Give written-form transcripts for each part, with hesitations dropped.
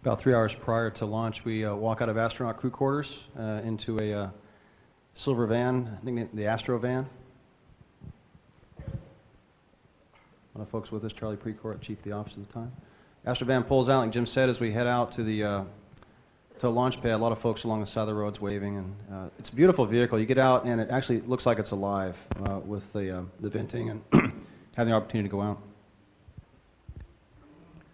About 3 hours prior to launch, we walk out of astronaut crew quarters into a silver van, I think the Astro van. A lot of folks with us, Charlie Precourt, Chief of the Office at the time. Astro van pulls out, like Jim said, as we head out to the launch pad. A lot of folks along the side of the roads waving, and it's a beautiful vehicle. You get out, and it actually looks like it's alive with the venting and having the opportunity to go out.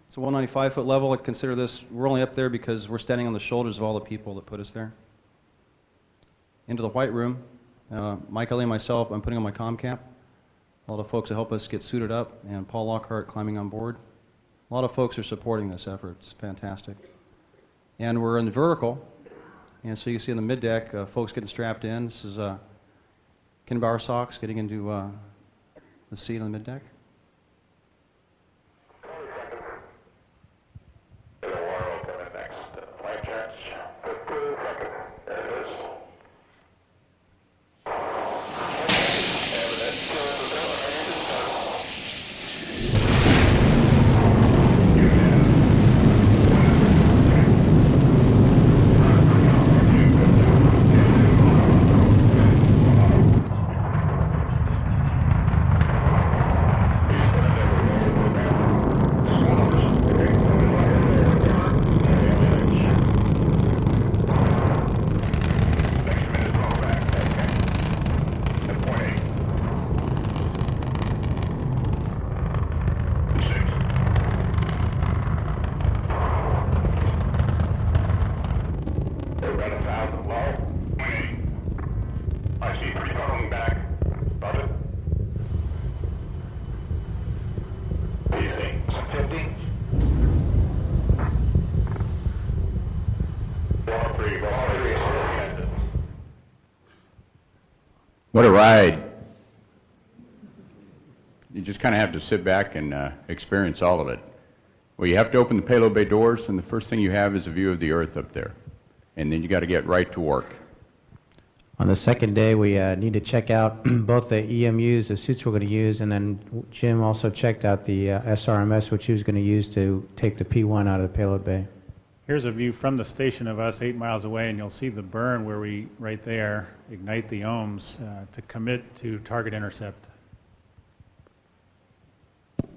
It's a 195-foot level. I consider this, we're only up there because we're standing on the shoulders of all the people that put us there. Into the white room. Mike Ellie and myself, I'm putting on my comm cap. A lot of folks that help us get suited up, and Paul Lockhart climbing on board. A lot of folks are supporting this effort. It's fantastic. And we're in the vertical, and so you see on the mid-deck, folks getting strapped in. This is Ken Bowersox getting into the seat on the mid-deck. What a ride. You just kind of have to sit back and experience all of it. Well, you have to open the payload bay doors, and the first thing you have is a view of the Earth up there. And then you got to get right to work. On the second day, we need to check out both the EMUs, the suits we're going to use, and then Jim also checked out the SRMS, which he was going to use to take the P-1 out of the payload bay. Here's a view from the station of us 8 miles away, and you'll see the burn where we, right there, ignite the ohms to commit to target intercept. The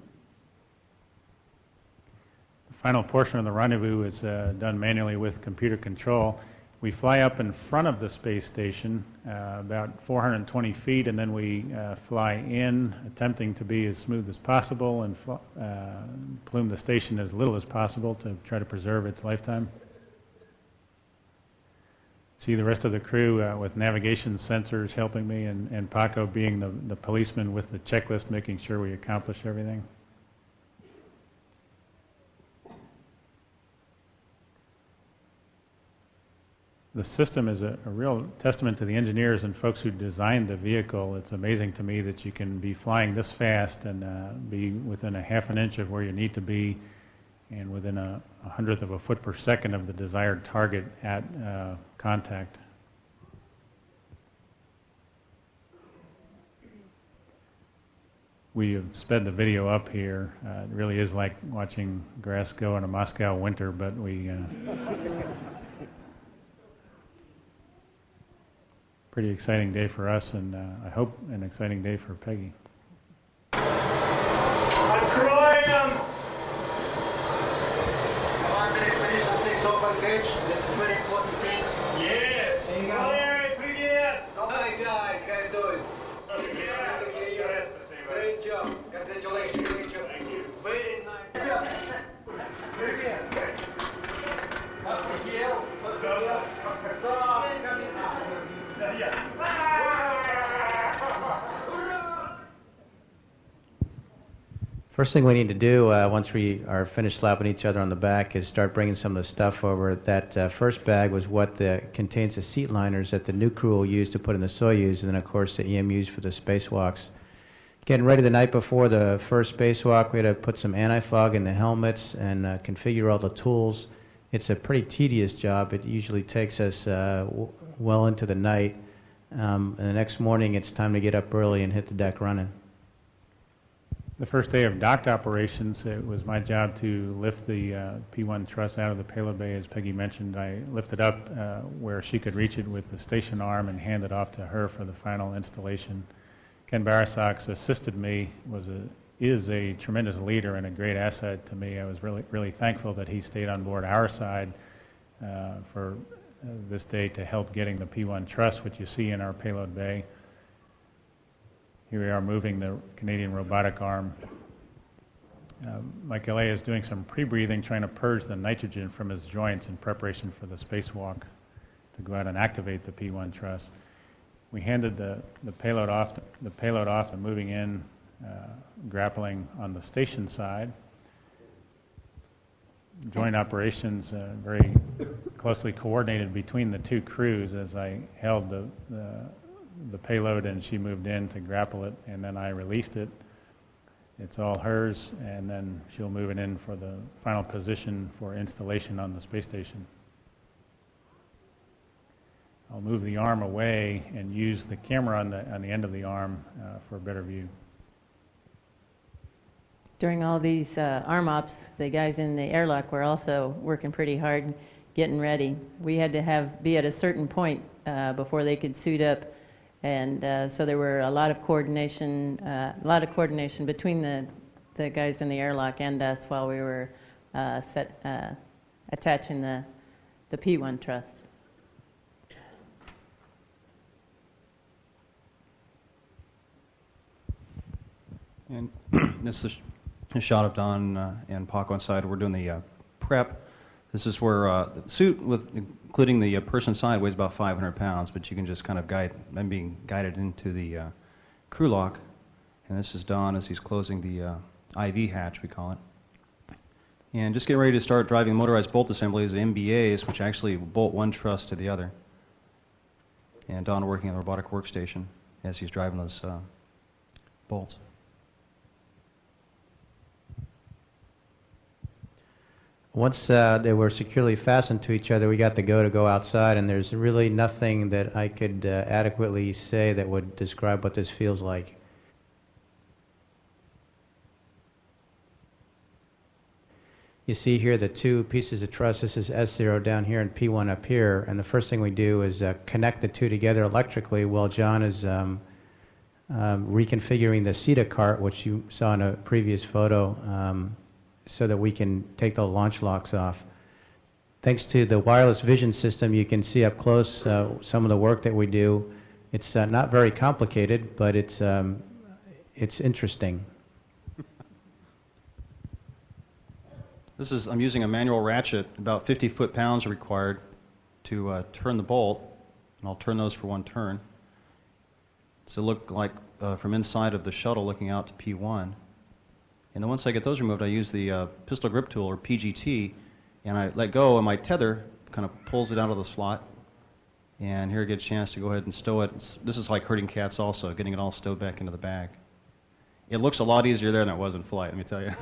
final portion of the rendezvous is done manually with computer control. We fly up in front of the space station about 420 feet, and then we fly in, attempting to be as smooth as possible and plume the station as little as possible to try to preserve its lifetime. See the rest of the crew with navigation sensors helping me, and Paco being the policeman with the checklist, making sure we accomplish everything. The system is a real testament to the engineers and folks who designed the vehicle. It's amazing to me that you can be flying this fast and be within a half an inch of where you need to be and within a hundredth of a foot per second of the desired target at contact. We have sped the video up here. It really is like watching grass go in a Moscow winter, but we... Pretty exciting day for us, and I hope an exciting day for Peggy. I'm crying! Commander, Expedition 6 open gauge. This is very important things. Yes! Valery, привет! Hi guys, how you doing? Yeah. Great job. Congratulations. Great job. Thank you. Very nice. Привет. First thing we need to do once we are finished slapping each other on the back is start bringing some of the stuff over. That first bag was what contains the seat liners that the new crew will use to put in the Soyuz, and then of course the EMUs for the spacewalks. Getting ready the night before the first spacewalk, we had to put some anti-fog in the helmets and configure all the tools. It's a pretty tedious job. It usually takes us well into the night. And the next morning it's time to get up early and hit the deck running. The first day of docked operations, it was my job to lift the P1 truss out of the payload bay. As Peggy mentioned, I lifted up where she could reach it with the station arm and hand it off to her for the final installation. Ken Barasox assisted me, is a tremendous leader and a great asset to me. I was really thankful that he stayed on board our side for this day to help getting the P1 truss, which you see in our payload bay. Here we are moving the Canadian robotic arm. Mike L.A. is doing some pre-breathing, trying to purge the nitrogen from his joints in preparation for the spacewalk to go out and activate the P1 truss. We handed the payload off and moving in, grappling on the station side. Joint operations very closely coordinated between the two crews as I held the payload and she moved in to grapple it, and then I released it. It's all hers, and then she'll move it in for the final position for installation on the space station. I'll move the arm away and use the camera on the end of the arm for a better view. During all these arm ops, the guys in the airlock were also working pretty hard, getting ready. We had to be at a certain point before they could suit up, and so there were a lot of coordination between the guys in the airlock and us while we were attaching the P1 truss. And this is a shot of Don and Paco inside. We're doing the prep. This is where the suit, including the person inside, weighs about 500 pounds, but you can just kind of I'm being guided into the crew lock. And this is Don as he's closing the IV hatch, we call it. And just getting ready to start driving motorized bolt assemblies, MBAs, which actually bolt one truss to the other. And Don working on the robotic workstation as he's driving those bolts. Once they were securely fastened to each other, we got to go outside, and there's really nothing that I could adequately say that would describe what this feels like. You see here the two pieces of truss. This is S0 down here and P1 up here, and the first thing we do is connect the two together electrically while John is reconfiguring the CETA cart, which you saw in a previous photo, so that we can take the launch locks off. Thanks to the wireless vision system, you can see up close some of the work that we do. It's not very complicated, but it's interesting. I'm using a manual ratchet. About 50 foot-pounds are required to turn the bolt, and I'll turn those for one turn. So look like from inside of the shuttle looking out to P1. And then once I get those removed, I use the pistol grip tool, or PGT, and I let go, and my tether kind of pulls it out of the slot. And here I get a chance to go ahead and stow it. This is like herding cats also, getting it all stowed back into the bag. It looks a lot easier there than it was in flight, let me tell you.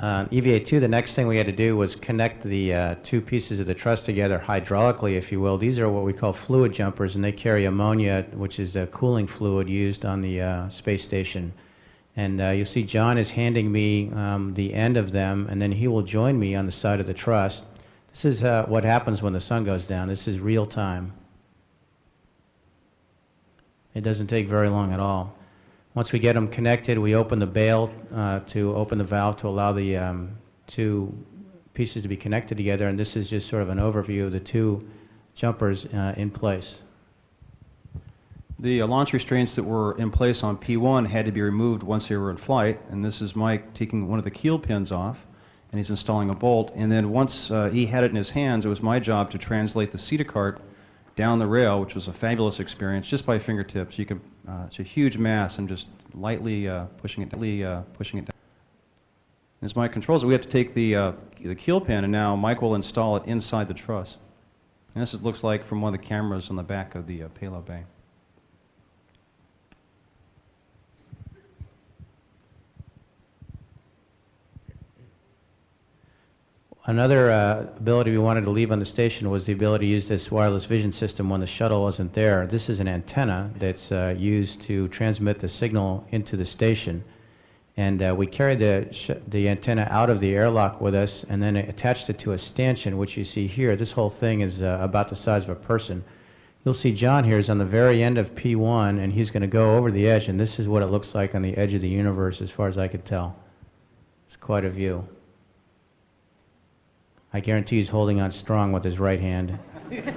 EVA2, the next thing we had to do was connect the two pieces of the truss together hydraulically, if you will. These are what we call fluid jumpers, and they carry ammonia, which is a cooling fluid used on the space station. And you'll see John is handing me the end of them, and then he will join me on the side of the truss. This is what happens when the sun goes down. This is real time. It doesn't take very long at all. Once we get them connected, we open the bail to open the valve to allow the two pieces to be connected together, and this is just sort of an overview of the two jumpers in place. The launch restraints that were in place on P1 had to be removed once they were in flight, and this is Mike taking one of the keel pins off, and he's installing a bolt. And then once he had it in his hands, it was my job to translate the CETA cart down the rail, which was a fabulous experience, just by fingertips. You could, it's a huge mass, and just lightly pushing it down. As Mike controls it, we have to take the keel pin, and now Mike will install it inside the truss. And this looks like from one of the cameras on the back of the payload bay. Another ability we wanted to leave on the station was the ability to use this wireless vision system when the shuttle wasn't there. This is an antenna that's used to transmit the signal into the station. And we carried the antenna out of the airlock with us and then attached it to a stanchion, which you see here. This whole thing is about the size of a person. You'll see John here is on the very end of P1, and he's going to go over the edge, and this is what it looks like on the edge of the universe as far as I could tell. It's quite a view. I guarantee he's holding on strong with his right hand. As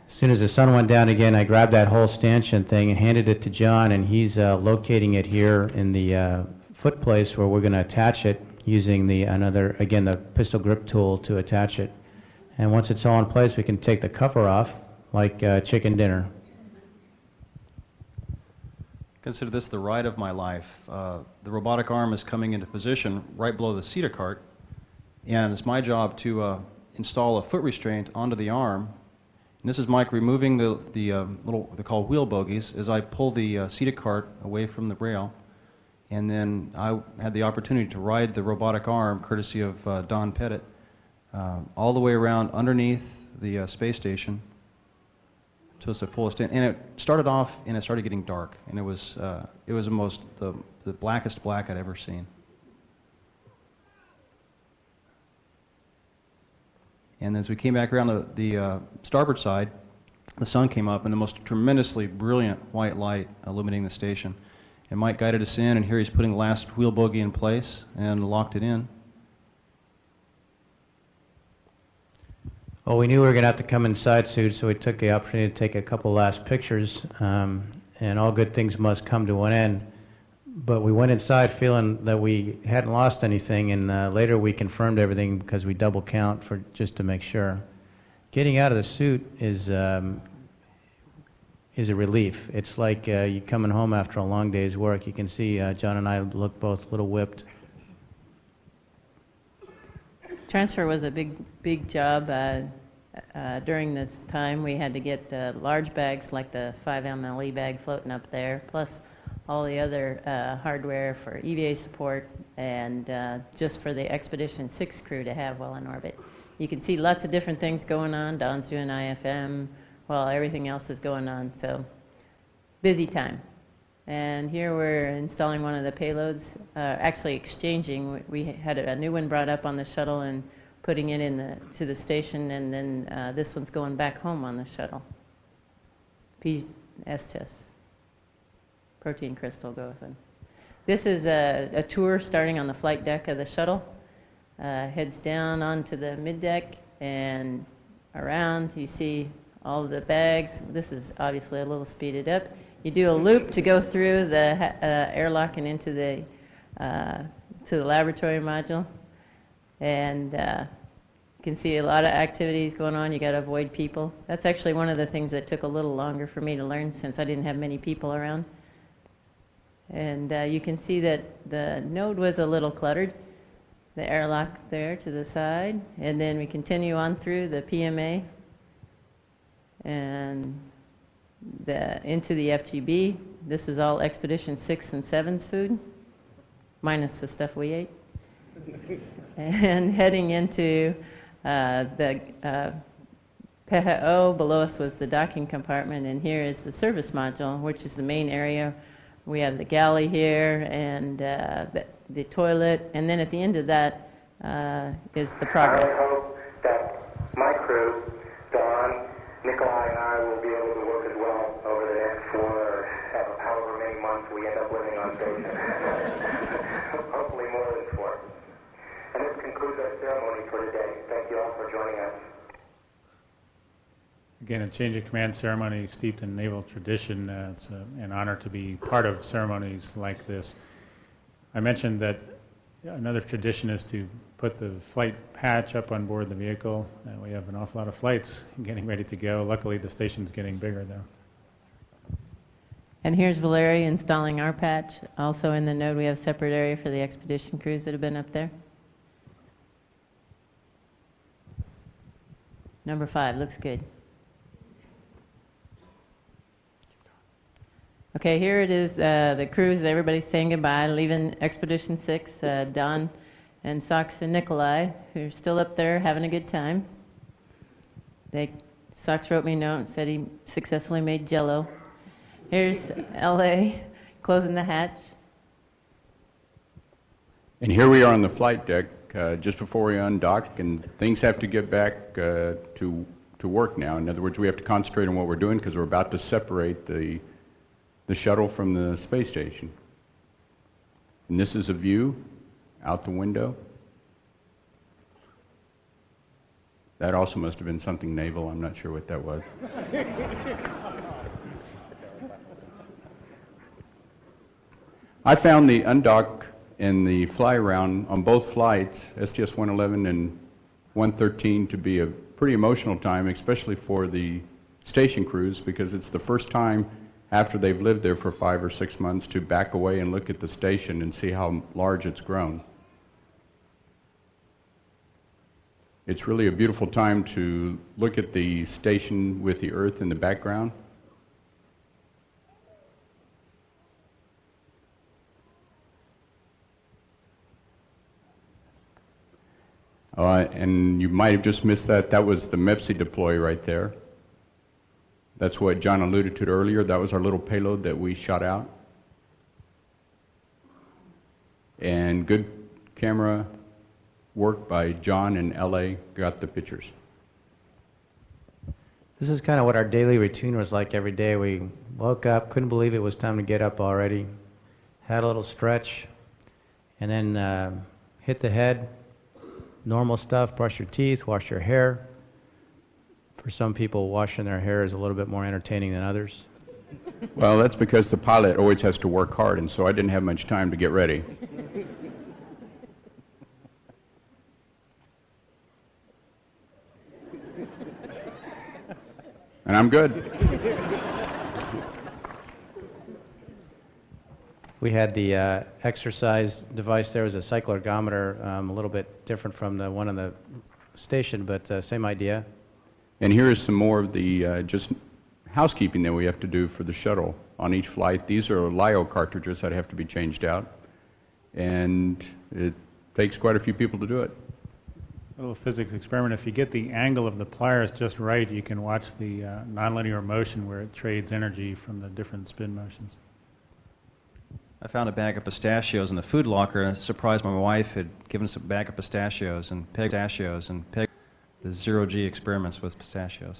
soon as the sun went down again, I grabbed that whole stanchion thing and handed it to John, and he's locating it here in the foot place where we're going to attach it using the pistol grip tool to attach it. And once it's all in place, we can take the cover off like chicken dinner. Consider this the ride of my life. The robotic arm is coming into position right below the seat cart, and it's my job to install a foot restraint onto the arm. And this is Mike removing the little, they're called wheel bogies, as I pull the seated cart away from the rail. And then I had the opportunity to ride the robotic arm, courtesy of Don Pettit, all the way around underneath the space station to its fullest end. And it started off, and it started getting dark, and it was the blackest black I'd ever seen. And as we came back around the starboard side, the sun came up, and the most tremendously brilliant white light illuminating the station. And Mike guided us in, and here he's putting the last wheel bogie in place and locked it in. Well, we knew we were going to have to come inside soon, so we took the opportunity to take a couple last pictures, and all good things must come to an end. But we went inside feeling that we hadn't lost anything, and later we confirmed everything because we double count just to make sure. Getting out of the suit is a relief. It's like you coming home after a long day's work. You can see John and I look both a little whipped. Transfer was a big job. During this time, we had to get large bags like the 5 mle bag floating up there, plus all the other hardware for EVA support, and just for the Expedition 6 crew to have while in orbit. You can see lots of different things going on. Don's doing IFM while everything else is going on, so busy time. And here we're installing one of the payloads, actually exchanging. We had a new one brought up on the shuttle and putting it to the station, and then this one's going back home on the shuttle. Estes. Protein crystal goes in. This is a tour starting on the flight deck of the shuttle. Heads down onto the middeck and around. You see all the bags. This is obviously a little speeded up. You do a loop to go through the airlock and into the to the laboratory module, and you can see a lot of activities going on. You got to avoid people. That's actually one of the things that took a little longer for me to learn since I didn't have many people around. And you can see that the node was a little cluttered, the airlock there to the side, and then we continue on through the PMA and into the FGB. This is all Expedition 6 and 7's food, minus the stuff we ate. And heading into the PHO, below us was the docking compartment, and here is the service module, which is the main area. We have the galley here and the toilet, and then at the end of that is the progress. I hope that my crew, Don, Nikolai, and I will be able to work as well over the next 4 or however many months we end up living on station. Hopefully more than 4. And this concludes our ceremony for today. Thank you all for joining us. Again, a change of command ceremony steeped in naval tradition. It's an honor to be part of ceremonies like this. I mentioned that another tradition is to put the flight patch up on board the vehicle. We have an awful lot of flights getting ready to go. Luckily, the station's getting bigger, though. And here's Valeria installing our patch. Also in the node, we have a separate area for the expedition crews that have been up there. Number 5 looks good. Okay, here it is, the crews, everybody's saying goodbye, leaving Expedition 6. Don and Sox and Nikolai, who are still up there having a good time. Sox wrote me a note and said he successfully made Jell-O. Here's L.A. closing the hatch. And here we are on the flight deck just before we undock, and things have to get back to work now. In other words, we have to concentrate on what we're doing because we're about to separate the shuttle from the space station. And this is a view out the window. That also must have been something naval. I'm not sure what that was. I found the undock and the fly around on both flights, STS 111 and 113, to be a pretty emotional time, especially for the station crews, because it's the first time after they've lived there for 5 or 6 months to back away and look at the station and see how large it's grown. It's really a beautiful time to look at the station with the Earth in the background. And you might have just missed that. That was the MEPSI deploy right there. That's what John alluded to earlier. That was our little payload that we shot out. And good camera work by John and LA got the pictures. This is kind of what our daily routine was like every day. We woke up, couldn't believe it was time to get up already, had a little stretch, and then hit the head, normal stuff, brush your teeth, wash your hair. For some people, washing their hair is a little bit more entertaining than others. Well, that's because the pilot always has to work hard, and so I didn't have much time to get ready. And I'm good. We had the exercise device there was a cycloergometer, a little bit different from the one on the station, but same idea. And here is some more of the just housekeeping that we have to do for the shuttle on each flight. These are LiO cartridges that have to be changed out, and it takes quite a few people to do it. A little physics experiment. If you get the angle of the pliers just right, you can watch the nonlinear motion where it trades energy from the different spin motions. I found a bag of pistachios in the food locker, and surprised my wife had given us a bag of pistachios and Peg the zero-G experiments with pistachios.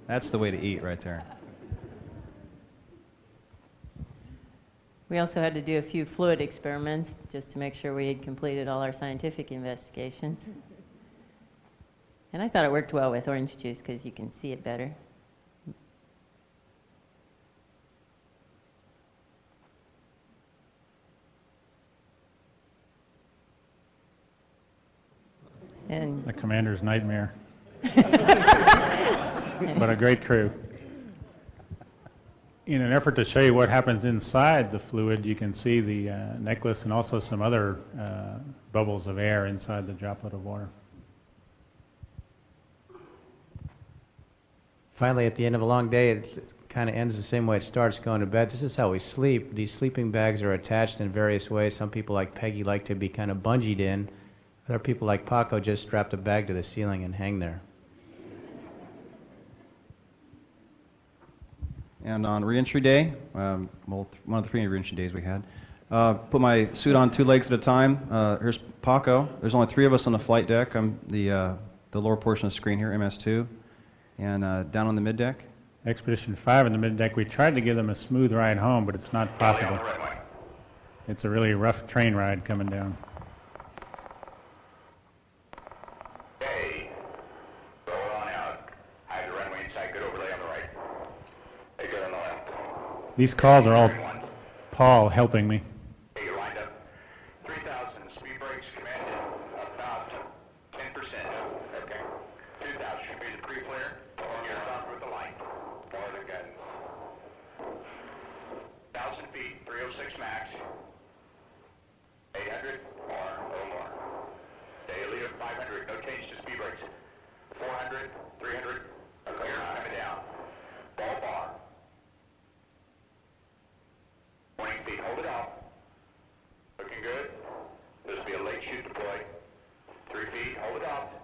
That's the way to eat right there. We also had to do a few fluid experiments just to make sure we had completed all our scientific investigations. And I thought it worked well with orange juice because you can see it better. And The commander's nightmare. But a great crew. In an effort to show you what happens inside the fluid, you can see the necklace and also some other bubbles of air inside the droplet of water. Finally, at the end of a long day, it kind of ends the same way it starts, going to bed. This is how we sleep. These sleeping bags are attached in various ways. Some people like Peggy like to be kind of bungeed in. Other people like Paco just strap a bag to the ceiling and hang there. And on reentry day, one of the 3 reentry days we had, put my suit on 2 legs at a time. Here's Paco. There's only 3 of us on the flight deck. I'm the lower portion of the screen here, MS2, and down on the mid deck. Expedition 5 in the mid-deck, we tried to give them a smooth ride home, but it's not possible. It's a really rough train ride coming down. These calls are all Paul helping me. Hey, you lined up. 3,000 speed brakes commanded about 10%. Okay. 2,000 should be the pre-flare. You're stopped with the light. More the guidance. 1,000 feet, 306 max. 800 or more. Daily of 500. No change to speed brakes. 400, 300. Okay, you're coming down. Ball bar. 20 feet, hold it off. speed. Hold it up.